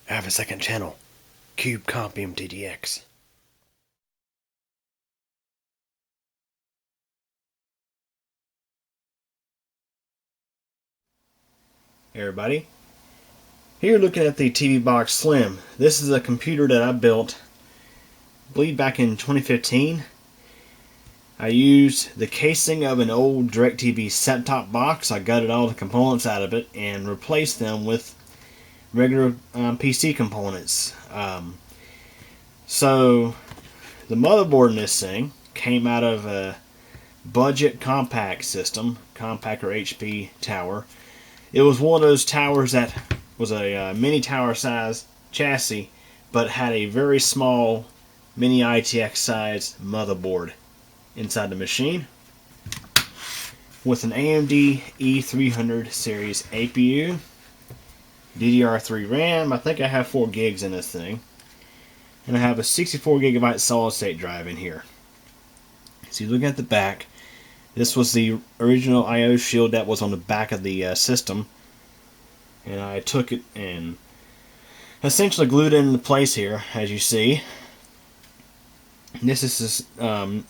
I have a second channel, Cube Comp MTDX. Hey everybody, here looking at the TiViBox Slim. This is a computer that I built, I believe back in 2015. I used the casing of an old DirecTV set-top box. I gutted all the components out of it and replaced them with regular PC components. So the motherboard in this thing came out of a budget compact system, compact or HP tower. It was one of those towers that was a mini tower size chassis, but had a very small mini ITX size motherboard inside the machine with an AMD E300 series APU, DDR3 RAM. I think I have 4 gigs in this thing, and I have a 64 gigabyte solid state drive in here. So you look at the back. This was the original I/O shield that was on the back of the system, and I took it and essentially glued it into place here, as you see. This is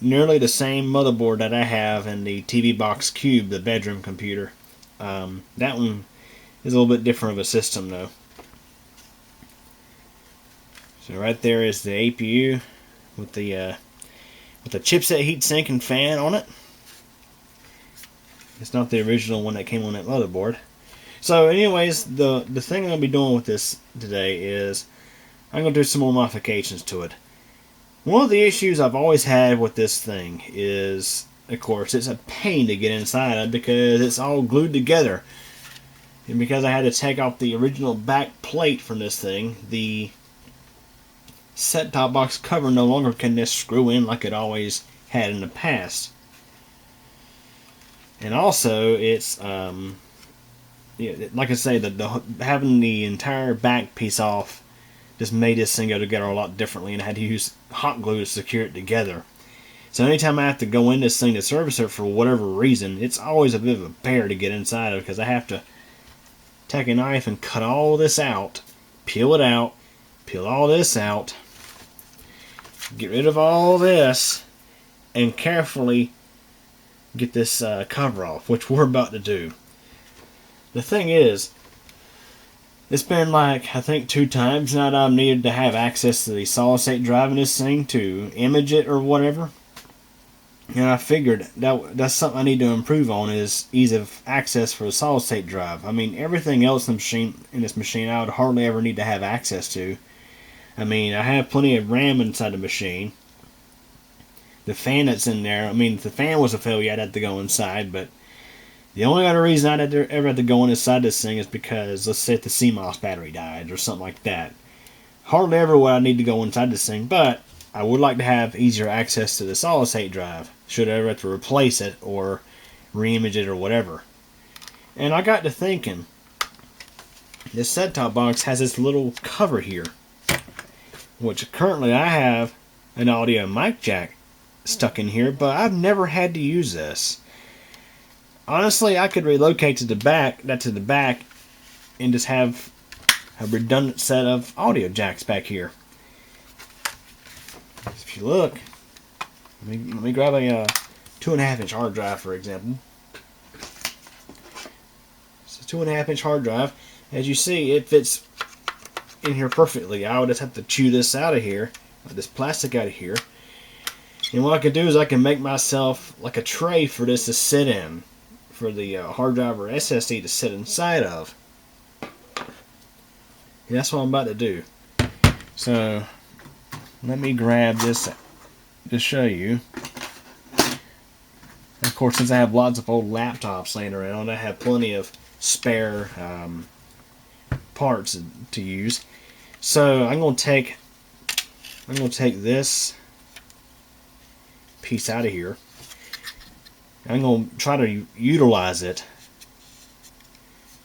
nearly the same motherboard that I have in the TiViBox Cube, the bedroom computer. That one is a little bit different of a system though. So right there is the APU with the chipset heatsink and fan on it. It's not the original one that came on that motherboard. So anyways, the thing I'm going to be doing with this today is I'm going to do some more modifications to it. One of the issues I've always had with this thing is, of course, it's a pain to get inside of because it's all glued together. And because I had to take off the original back plate from this thing, the set-top box cover no longer can just screw in like it always had in the past. And also, it's like I say, having the entire back piece off just made this thing go together a lot differently, and I had to use hot glue to secure it together. So anytime I have to go in this thing to service it for whatever reason, it's always a bit of a bear to get inside of, because I have to take a knife and cut all this out, peel it out, peel all this out, get rid of all this, and carefully get this cover off, which we're about to do. The thing is, it's been like, I think 2 times now that I've needed to have access to the solid state drive in this thing to image it or whatever. And I figured that's something I need to improve on, is ease of access for the solid state drive. I mean, everything else in this machine I would hardly ever need to have access to. I mean, I have plenty of RAM inside the machine. The fan that's in there, I mean, if the fan was a failure, I'd have to go inside, but the only other reason I'd ever have to go inside this thing is because, let's say, if the CMOS battery died or something like that. Hardly ever would I need to go inside this thing, but I would like to have easier access to the solid state drive should I ever have to replace it or re-image it or whatever. And I got to thinking, this set-top box has this little cover here, which currently I have an audio mic jack stuck in here, but I've never had to use this. Honestly, I could relocate to the back, and just have a redundant set of audio jacks back here. If you look, let me grab a 2.5-inch hard drive, for example. It's a 2.5-inch hard drive. As you see, it fits in here perfectly. I would just have to chew this out of here, this plastic out of here. And what I can do is I can make myself like a tray for this to sit in, for the hard drive or SSD to sit inside of. And that's what I'm about to do. So let me grab this to show you. Of course, since I have lots of old laptops laying around, I have plenty of spare parts to use. So I'm going to take this piece out of here. I'm going to try to utilize it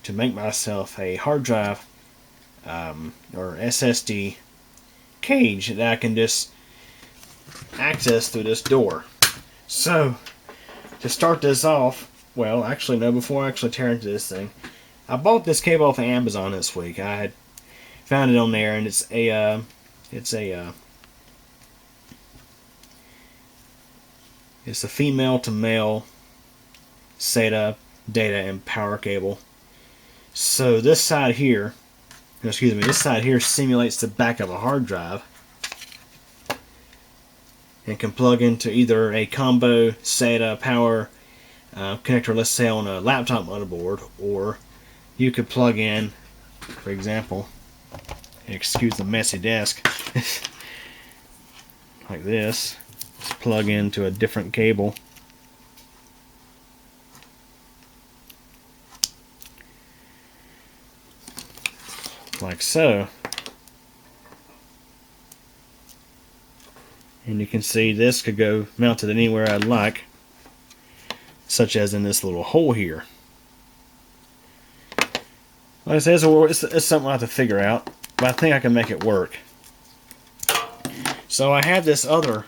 to make myself a hard drive or SSD cage that I can just access through this door. So to start this off, well, actually no, before I actually tear into this thing, I bought this cable off of Amazon this week. I had found it on there, and it's a female to male SATA data and power cable. So this side here, this side here simulates the back of a hard drive and can plug into either a combo SATA power connector, let's say on a laptop motherboard, or you could plug in, for example, excuse the messy desk, like this, just plug into a different cable. Like so. And you can see this could go mounted anywhere I'd like, such as in this little hole here. Like I said, it's something I'll have to figure out, but I think I can make it work. So I have this other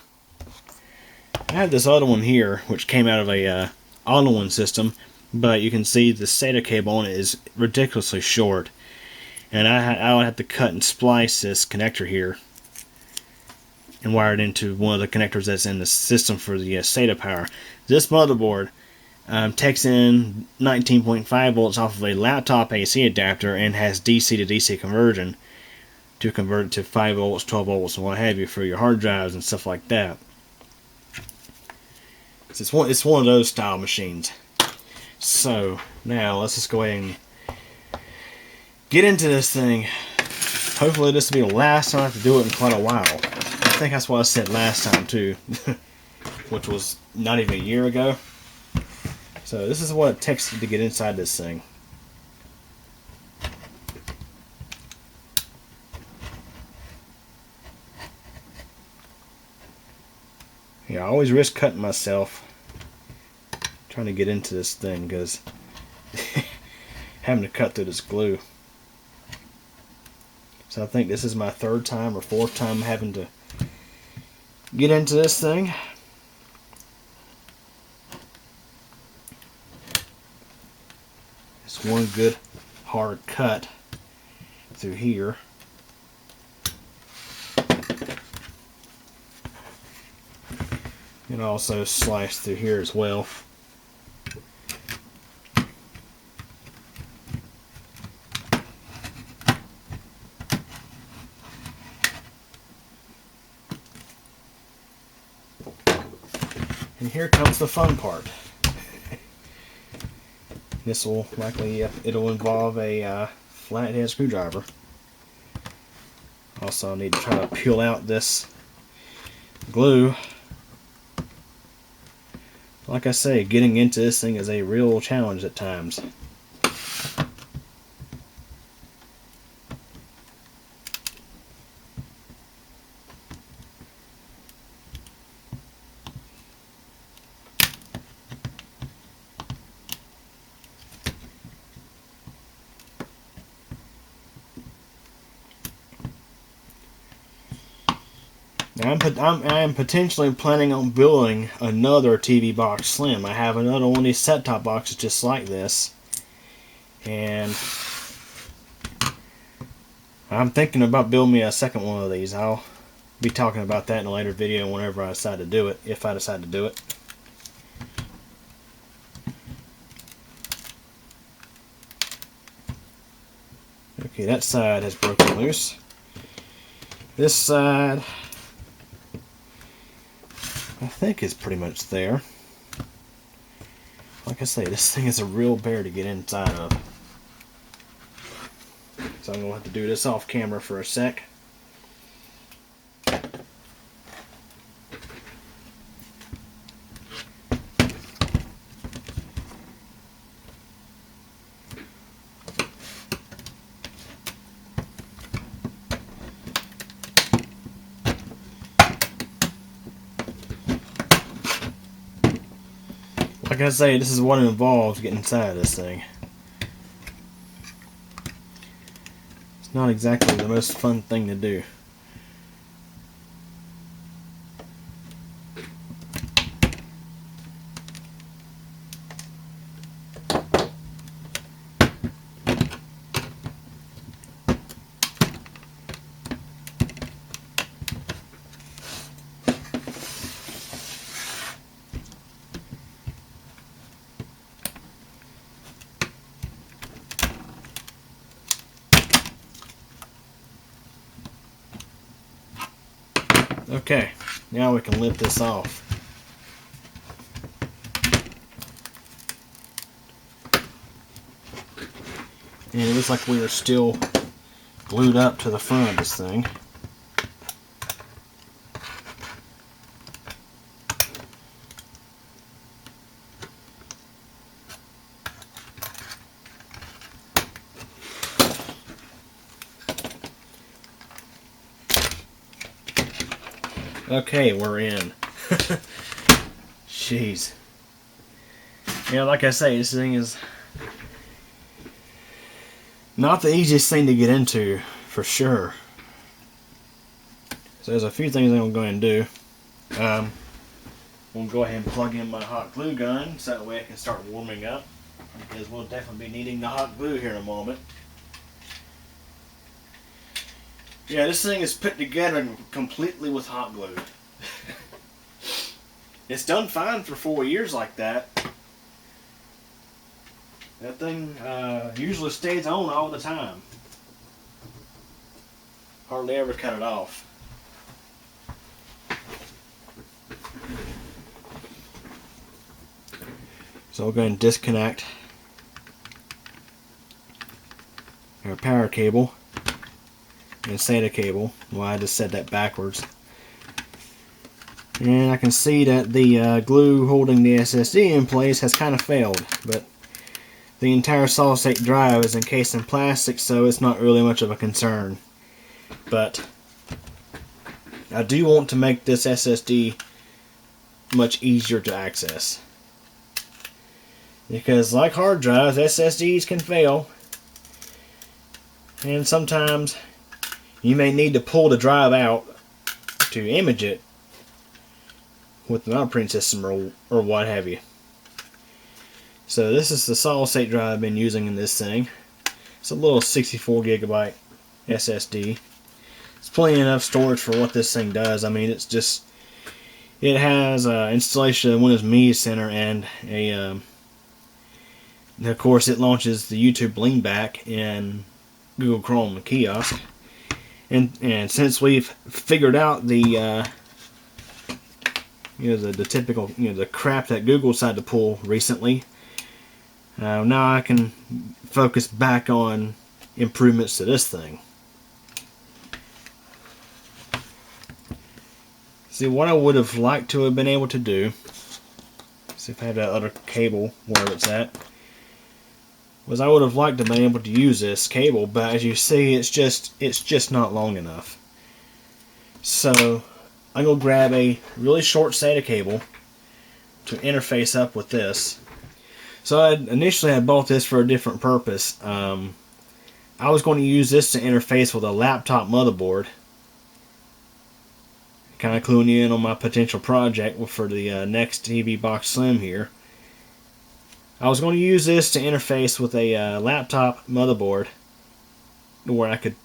one here, which came out of a all-in-one system, but you can see the SATA cable on it is ridiculously short, and I would have to cut and splice this connector here and wire it into one of the connectors that's in the system for the SATA power. This motherboard takes in 19.5 volts off of a laptop AC adapter and has DC to DC conversion to convert it to 5 volts, 12 volts, and what have you for your hard drives and stuff like that. It's one of those style machines. So now let's just go ahead and get into this thing. Hopefully this will be the last time I have to do it in quite a while. I think that's what I said last time too, which was not even a year ago. So this is what it takes to get inside this thing. Yeah, I always risk cutting myself trying to get into this thing because having to cut through this glue. So I think this is my third time or fourth time having to get into this thing. It's one good hard cut through here. And also slice through here as well. And here comes the fun part. This will likely, it'll involve a flathead screwdriver. Also, I need to try to peel out this glue. Like I say, getting into this thing is a real challenge at times. I am potentially planning on building another TiViBox Slim. I have another one of these set-top boxes just like this, and I'm thinking about building me a second one of these. I'll be talking about that in a later video whenever I decide to do it, if I decide to do it. Okay, that side has broken loose. This side, I think, is pretty much there. Like I say, this thing is a real bear to get inside of. So I'm going to have to do this off camera for a sec. Like I say, this is what it involves getting inside of this thing. It's not exactly the most fun thing to do. Okay, now we can lift this off. And it looks like we are still glued up to the front of this thing. Okay, we're in. Jeez. Yeah, like I say, this thing is not the easiest thing to get into, for sure. So there's a few things I'm going to go ahead and do. I'm going to go ahead and plug in my hot glue gun so that way I can start warming up, because we'll definitely be needing the hot glue here in a moment. Yeah, this thing is put together completely with hot glue. It's done fine for 4 years like that. That thing usually stays on all the time. Hardly ever cut it off. So we'll go ahead and disconnect our power cable and SATA cable. Well, I just said that backwards. And I can see that the glue holding the SSD in place has kind of failed, but the entire solid state drive is encased in plastic, so it's not really much of a concern. But I do want to make this SSD much easier to access, because like hard drives, SSDs can fail, and sometimes you may need to pull the drive out to image it with an operating system or what have you. So this is the solid state drive I've been using in this thing. It's a little 64 gigabyte SSD. It's plenty enough storage for what this thing does. I mean, it has installation of Windows Media Center and of course it launches the YouTube leanback in Google Chrome kiosk. And since we've figured out the the typical the crap that Google decided to pull recently, now I can focus back on improvements to this thing. See, what I would have liked to have been able to do, see if I have that other cable where it's at, was I would have liked to have been able to use this cable, but as you see, it's just not long enough. So I'm going to grab a really short SATA cable to interface up with this. So I initially had bought this for a different purpose. I was going to use this to interface with a laptop motherboard. Kind of cluing you in on my potential project for the next TiViBox Slim here. I was going to use this to interface with a laptop motherboard where I could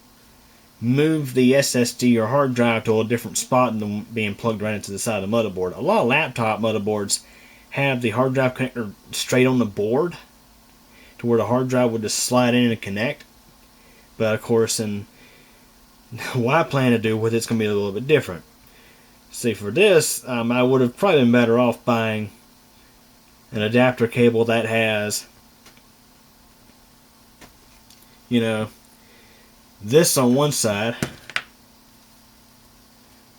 move the SSD or hard drive to a different spot than being plugged right into the side of the motherboard. A lot of laptop motherboards have the hard drive connector straight on the board to where the hard drive would just slide in and connect. But of course, and what I plan to do with it's going to be a little bit different. See, for this, I would have probably been better off buying an adapter cable that has, this on one side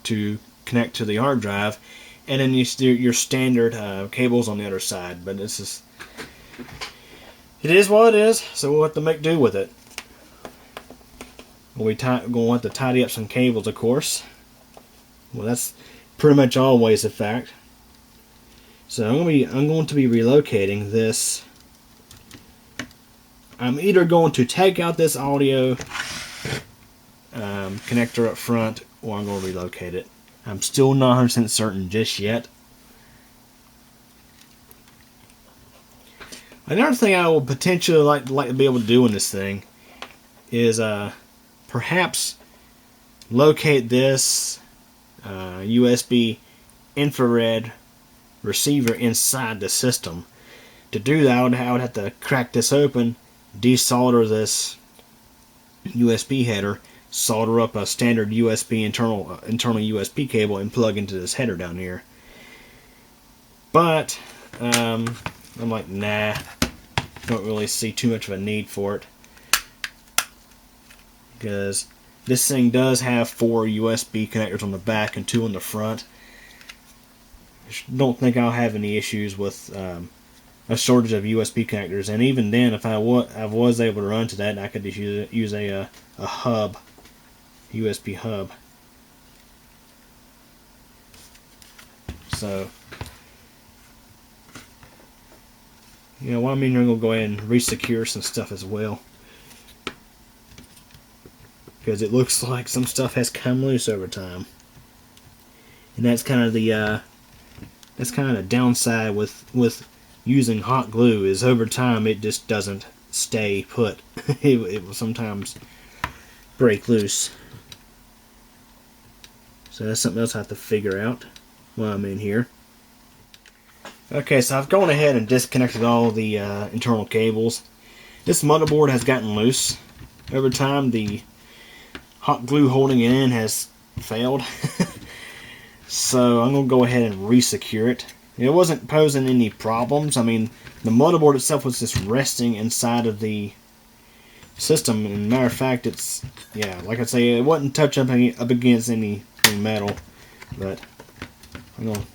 to connect to the hard drive, and then your standard cables on the other side. But it is what it is, so we'll have to make do with it. We're going to have to tidy up some cables, of course. Well, that's pretty much always a fact. So I'm going to be relocating this. I'm either going to take out this audio connector up front, or I'm going to relocate it. I'm still not 100% certain just yet. Another thing I would potentially like to be able to do in this thing is perhaps locate this USB infrared receiver inside the system. To do that, I would have to crack this open, desolder this USB header, solder up a standard USB internal USB cable and plug into this header down here. But I'm like, nah, don't really see too much of a need for it, because this thing does have 4 USB connectors on the back and 2 on the front. Don't think I'll have any issues with a shortage of USB connectors, and even then, if I was able to run to that, I could just use a hub, USB hub. So, you know, what I mean, I'm gonna go ahead and resecure some stuff as well, because it looks like some stuff has come loose over time, and that's kind of the downside with using hot glue, is over time it just doesn't stay put. It will sometimes break loose. So that's something else I have to figure out while I'm in here. Okay, so I've gone ahead and disconnected all the internal cables. This motherboard has gotten loose. Over time, the hot glue holding it in has failed. So I'm going to go ahead and resecure it. It wasn't posing any problems. I mean, the motherboard itself was just resting inside of the system. And matter of fact, it's, yeah, like I say, it wasn't touching up against anything metal. But I'm going to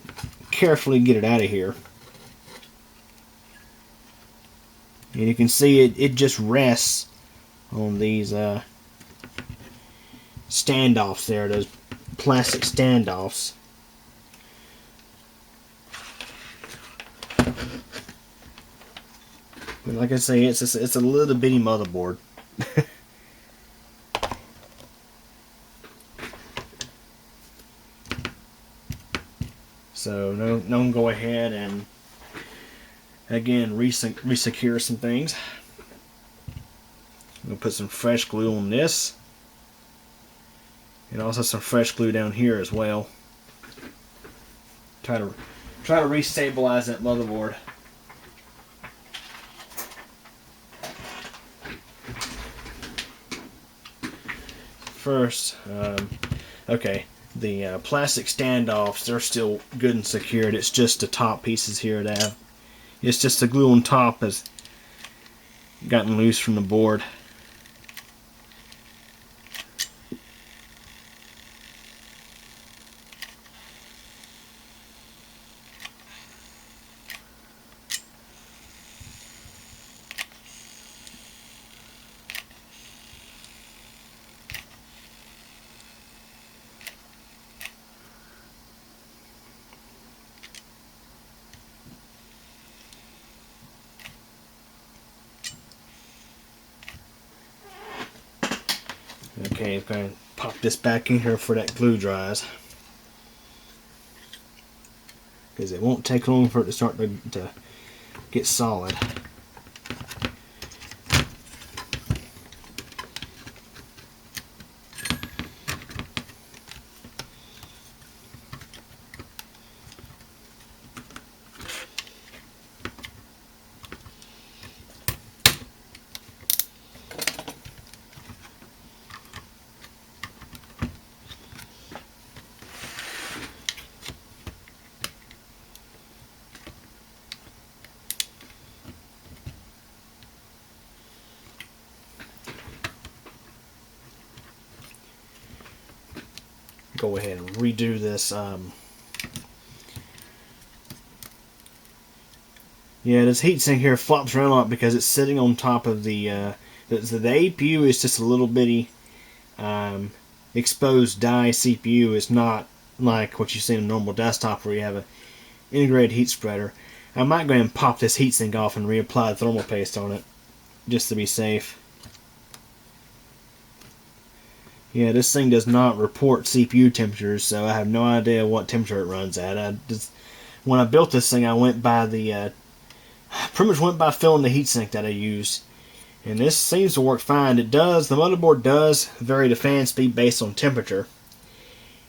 carefully get it out of here. And you can see it just rests on these standoffs there, those plastic standoffs. But like I say, it's a little bitty motherboard. So no, I'm gonna go ahead and again resecure some things. I'm gonna put some fresh glue on this, and also some fresh glue down here as well. Try to restabilize that motherboard. First, okay, the plastic standoffs, they're still good and secured. It's just the top pieces here that have, it's just the glue on top has gotten loose from the board. Okay, I'm going to pop this back in here before that glue dries, because it won't take long for it to start to get solid. Go ahead and redo this. Yeah, this heatsink here flops around a lot because it's sitting on top of the APU is just a little bitty exposed die CPU. It's not like what you see in a normal desktop where you have an integrated heat spreader. I might go ahead and pop this heatsink off and reapply thermal paste on it, just to be safe. Yeah, this thing does not report CPU temperatures, so I have no idea what temperature it runs at. When I built this thing, I went by pretty much went by filling the heatsink that I used, and this seems to work fine. It does. The motherboard does vary the fan speed based on temperature,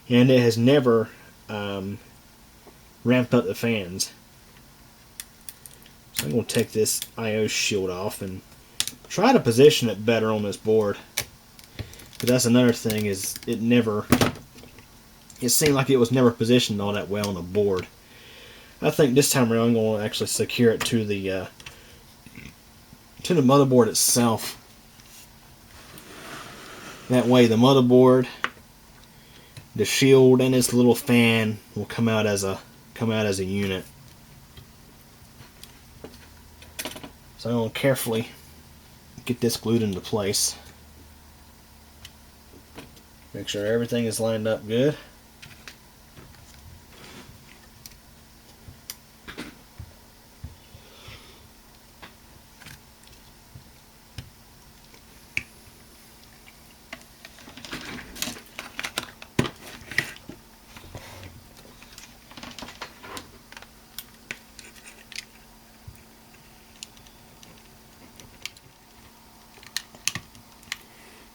and it has never ramped up the fans. So I'm going to take this I/O shield off and try to position it better on this board. But that's another thing, is it seemed like it was never positioned all that well on the board. I think this time around I'm going to actually secure it to the motherboard itself. That way the motherboard, the shield, and this little fan will come out as a unit. So I'm going to carefully get this glued into place. Make sure everything is lined up good.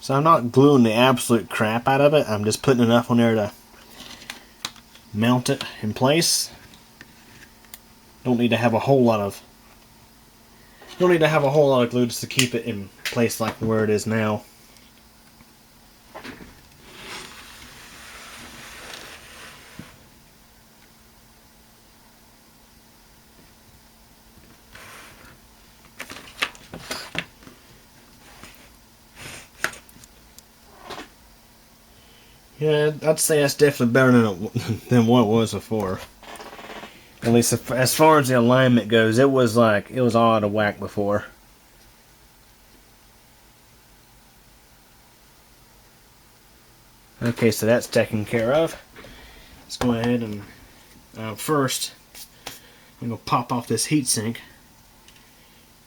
So I'm not gluing the absolute crap out of it. I'm just putting enough on there to mount it in place. Don't need to have a whole lot of glue just to keep it in place like where it is now. Yeah, I'd say that's definitely better than what it was before. At least as far as the alignment goes, it was all out of whack before. Okay, so that's taken care of. Let's go ahead and first I'm going to pop off this heatsink,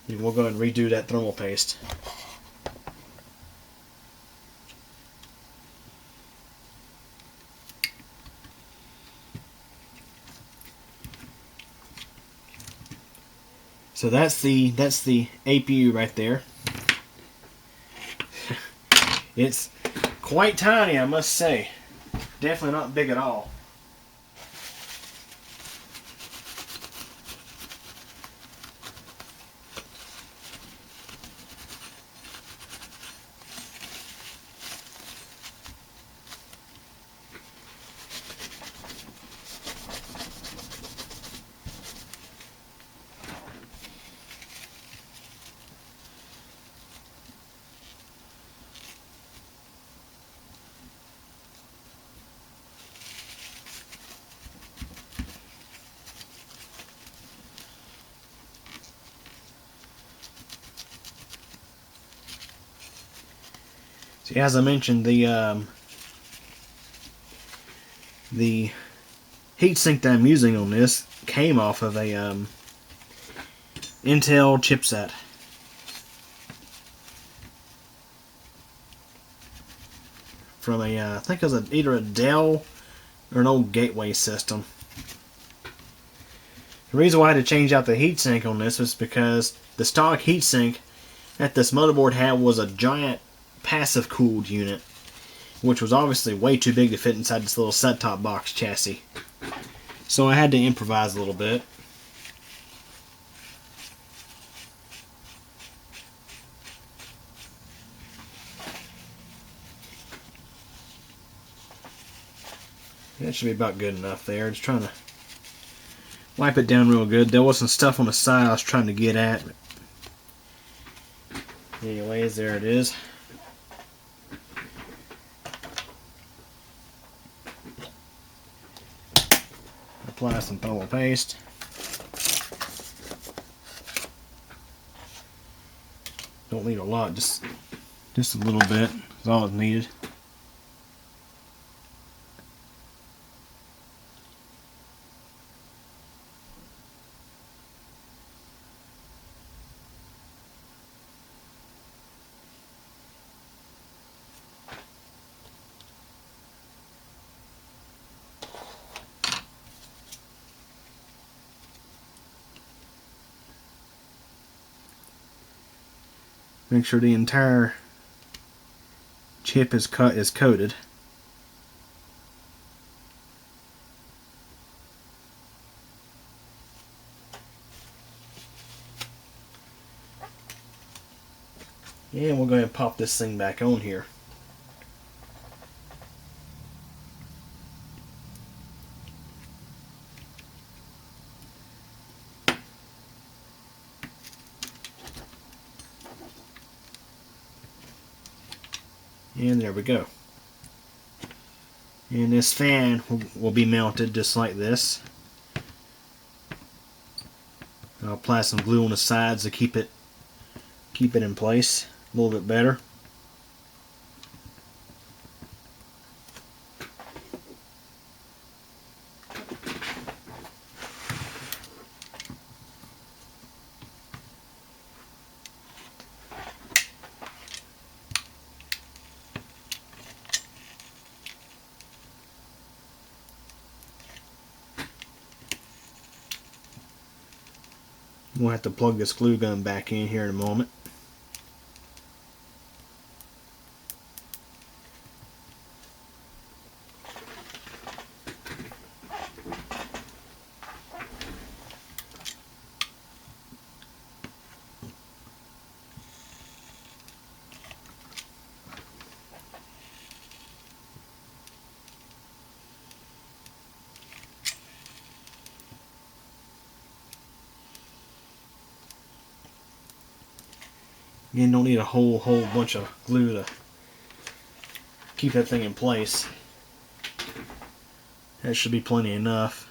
and we'll go ahead and redo that thermal paste. So that's the APU right there. It's quite tiny, I must say. Definitely not big at all. See, as I mentioned, the heatsink that I'm using on this came off of a Intel chipset. From I think it was either a Dell or an old Gateway system. The reason why I had to change out the heatsink on this was because the stock heatsink that this motherboard had was a giant passive cooled unit, which was obviously way too big to fit inside this little set-top box chassis. So I had to improvise a little bit. That should be about good enough there. Just trying to wipe it down real good. There was some stuff on the side I was trying to get at. Anyways, there it is. Apply some thermal paste. Don't need a lot, just a little bit is all it's needed. Make sure the entire chip is coated. And we'll go ahead and pop this thing back on here. And there we go. And this fan will be mounted just like this. I'll apply some glue on the sides to keep it in place a little bit better. We'll have to plug this glue gun back in here in a moment. Again, don't need a whole bunch of glue to keep that thing in place. That should be plenty enough.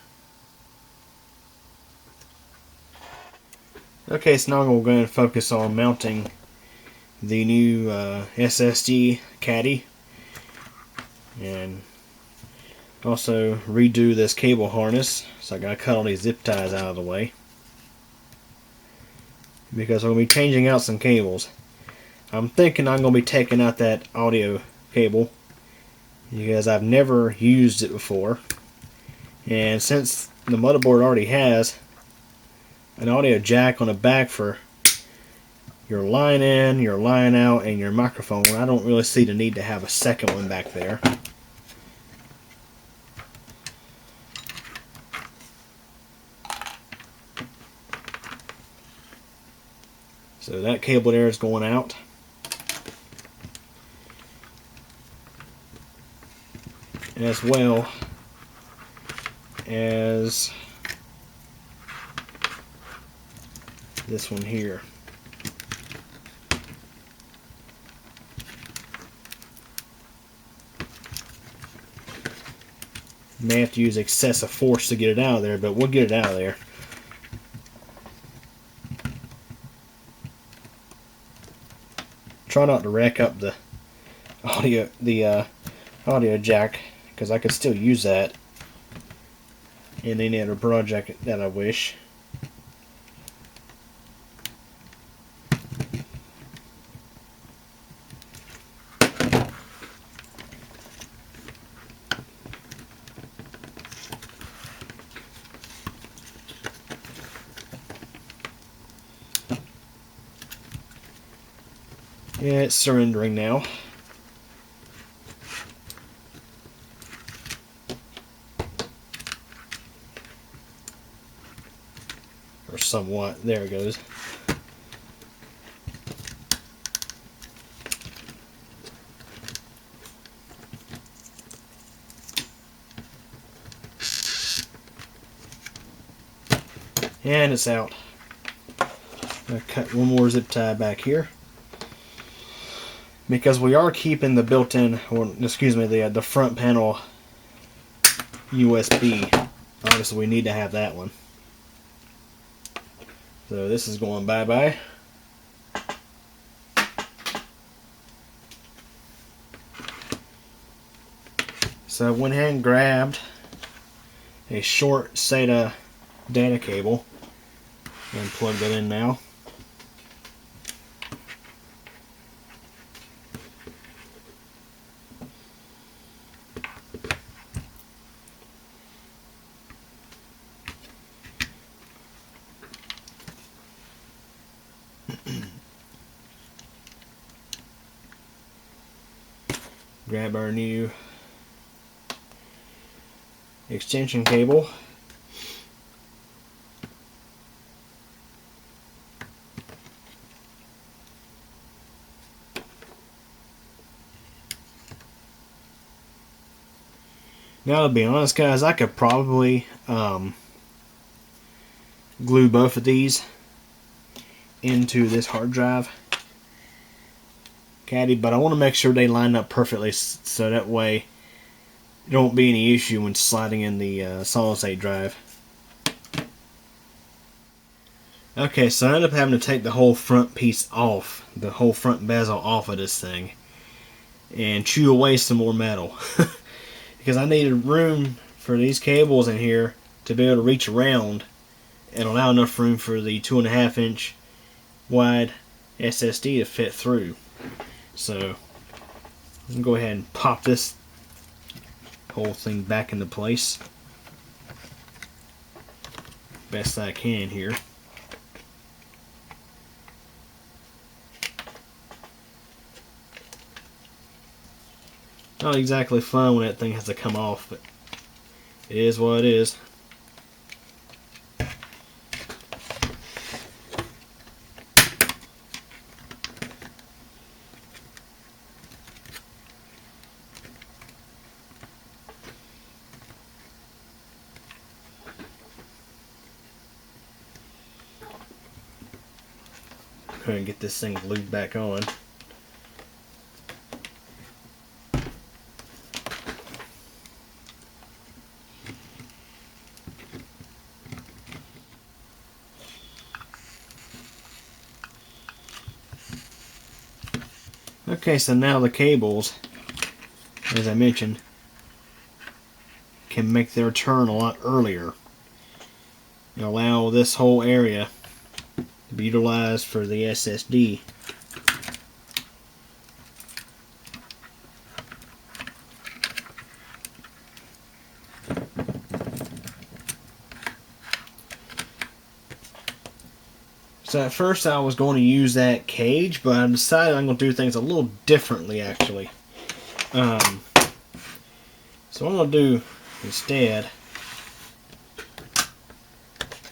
Okay, so now I'm going to go ahead and focus on mounting the new SSD caddy, and also redo this cable harness. So I got to cut all these zip ties out of the way, because I'm going to be changing out some cables. I'm thinking I'm going to be taking out that audio cable because I've never used it before, and since the motherboard already has an audio jack on the back for your line in, your line out, and your microphone, I don't really see the need to have a second one back there. So that cable there is going out. As well as this one here. May have to use excessive force to get it out of there, but we'll get it out of there. Try not to rack up the audio jack, because I could still use that in any other project that I wish. Yeah, it's surrendering now. Or somewhat. There it goes. And it's out. I'll cut one more zip tie back here, because we are keeping the built-in, or excuse me, the front panel USB. Obviously, we need to have that one. So this is going bye-bye. So I went ahead and grabbed a short SATA data cable and plugged it in now. Grab our new extension cable. Now, to be honest, guys, I could probably glue both of these into this hard drive caddy, but I want to make sure they line up perfectly so that way there won't be any issue when sliding in the solid state drive. Okay, so I ended up having to take the whole front piece off, the whole front bezel off of this thing, and chew away some more metal. Because I needed room for these cables in here to be able to reach around and allow enough room for the 2.5 inch wide SSD to fit through. So I'm going to go ahead and pop this whole thing back into place best I can here. Not exactly fun when that thing has to come off, but it is what it is. Go ahead and get this thing glued back on. Okay, so now the cables, as I mentioned, can make their turn a lot earlier. It'll allow this whole area to be utilized for the SSD. So at first I was going to use that cage, but I decided I'm going to do things a little differently actually. So what I'm going to do instead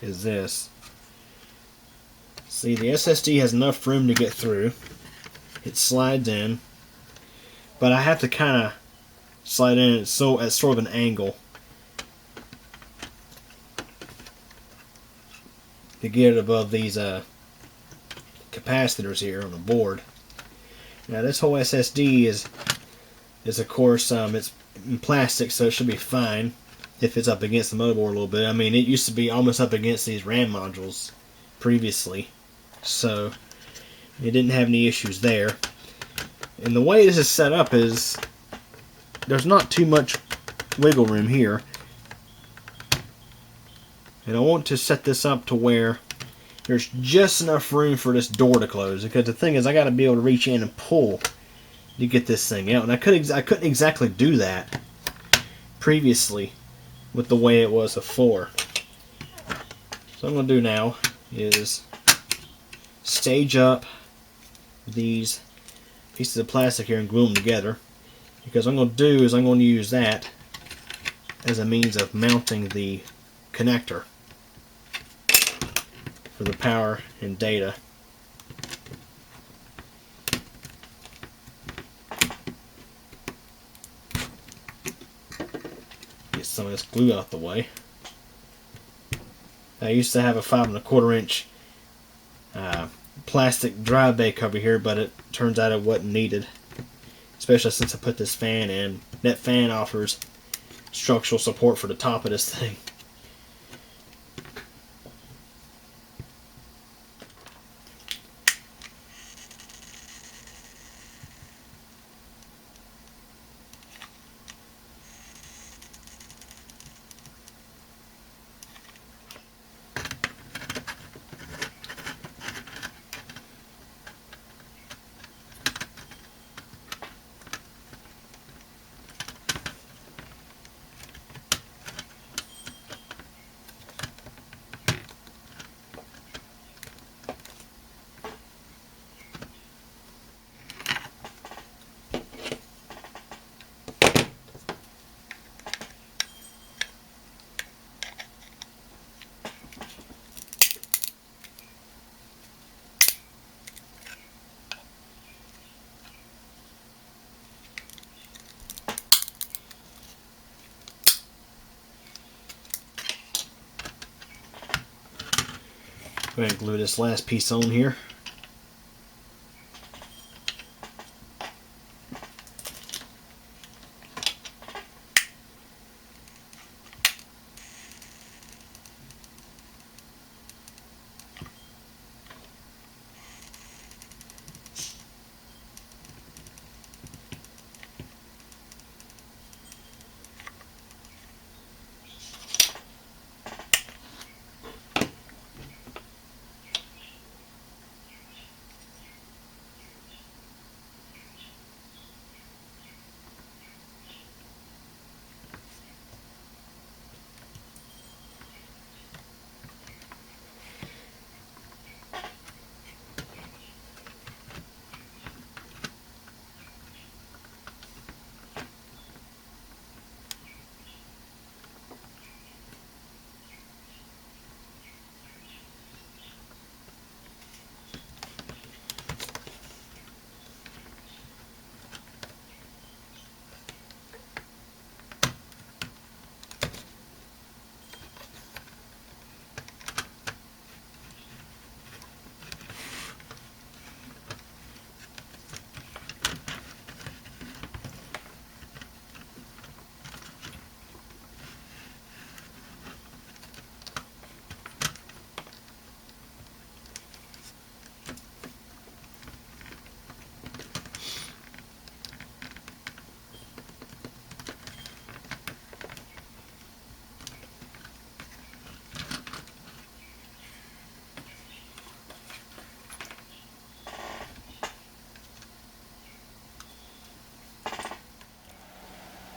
is this. See, the SSD has enough room to get through. It slides in, but I have to kind of slide in at sort of an angle to get it above these capacitors here on the board. Now this whole SSD is of course it's in plastic, so it should be fine if it's up against the motherboard a little bit. I mean, it used to be almost up against these RAM modules previously, so it didn't have any issues there. And the way this is set up is there's not too much wiggle room here, and I want to set this up to where there's just enough room for this door to close, because the thing is I got to be able to reach in and pull to get this thing out, and I couldn't exactly do that previously with the way it was before. So what I'm going to do now is stage up these pieces of plastic here and glue them together, because what I'm going to do is I'm going to use that as a means of mounting the connector for the power and data. Get some of this glue out the way. I used to have a 5¼ inch plastic drive bay cover here, but it turns out it wasn't needed, especially since I put this fan in. That fan offers structural support for the top of this thing. Go ahead and glue this last piece on here.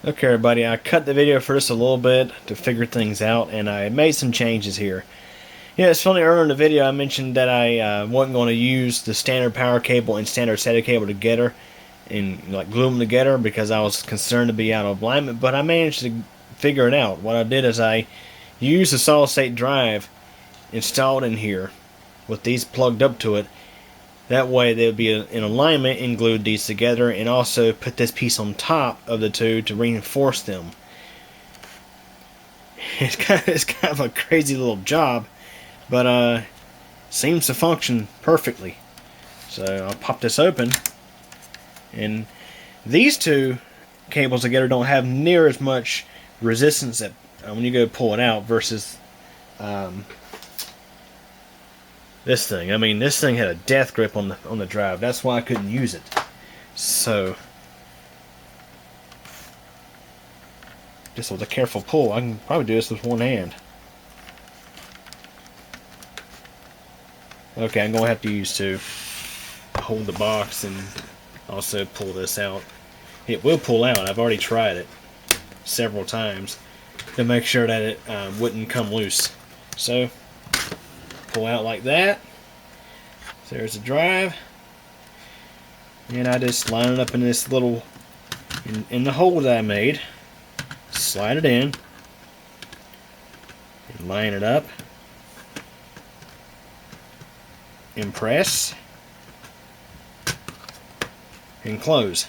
Okay, everybody, I cut the video for just a little bit to figure things out, and I made some changes here. Yeah, it's funny, earlier in the video I mentioned that I wasn't going to use the standard power cable and standard SATA cable together and like glue them together because I was concerned to be out of alignment, but I managed to figure it out. What I did is I used a solid state drive installed in here with these plugged up to it. That way they would be in alignment and glued these together, and also put this piece on top of the two to reinforce them. It's kind of a crazy little job, but seems to function perfectly. So I'll pop this open, and these two cables together don't have near as much resistance that when you go pull it out versus this thing. I mean, this thing had a death grip on the drive. That's why I couldn't use it. So just with a careful pull, I can probably do this with one hand. Okay, I'm going to have to use two. Hold the box and also pull this out. It will pull out. I've already tried it several times to make sure that it wouldn't come loose. So pull out like that. So there's the drive, and I just line it up in this little in the hole that I made. Slide it in and line it up and press and close.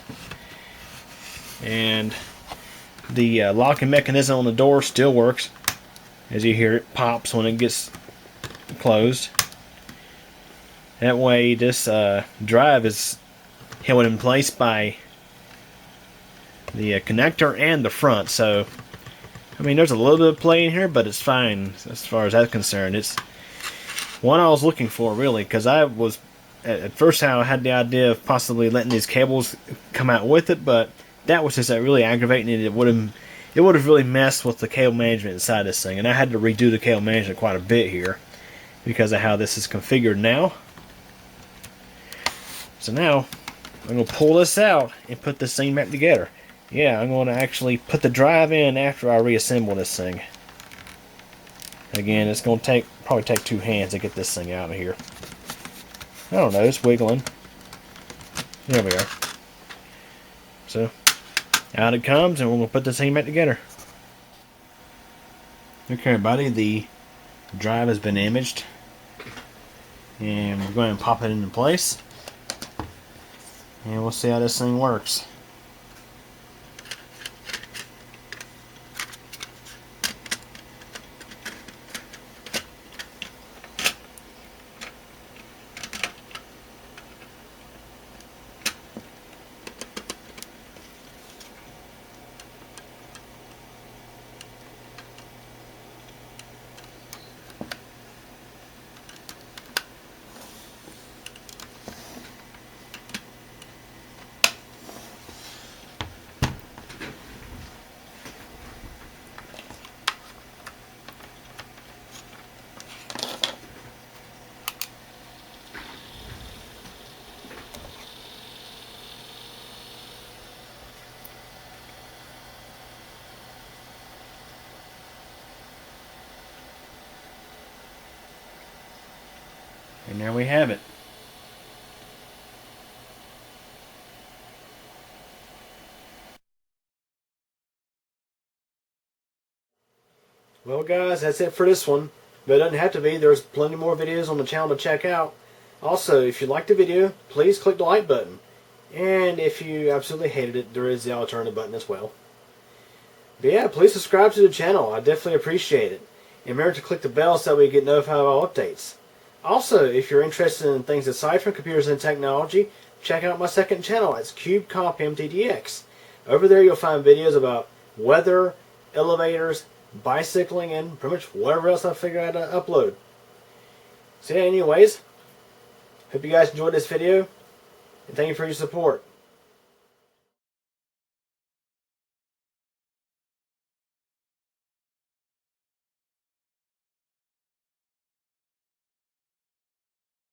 And the locking mechanism on the door still works. As you hear, it pops when it gets closed. That way this drive is held in place by the connector and the front. So I mean, there's a little bit of play in here, but it's fine as far as that's concerned. It's one I was looking for, really, because I was at first I had the idea of possibly letting these cables come out with it, but that was just really aggravating, and it would have really messed with the cable management inside this thing, and I had to redo the cable management quite a bit here because of how this is configured now. So now I'm going to pull this out and put this thing back together. Yeah, I'm going to actually put the drive in after I reassemble this thing. Again, it's going to probably take two hands to get this thing out of here. I don't know, it's wiggling. There we are. So out it comes, and we're going to put this thing back together. Okay, everybody, the drive has been imaged, and we're going to pop it into place, and we'll see how this thing works. And there we have it. Well, guys, that's it for this one. But it doesn't have to be. There's plenty more videos on the channel to check out. Also, if you liked the video, please click the like button. And if you absolutely hated it, there is the alternative button as well. But yeah, please subscribe to the channel. I definitely appreciate it. And remember to click the bell so that we get notified of all updates. Also, if you're interested in things aside from computers and technology, check out my second channel. It's CubeCompMTDX. Over there you'll find videos about weather, elevators, bicycling, and pretty much whatever else I figure out to upload. So yeah, anyways, hope you guys enjoyed this video, and thank you for your support.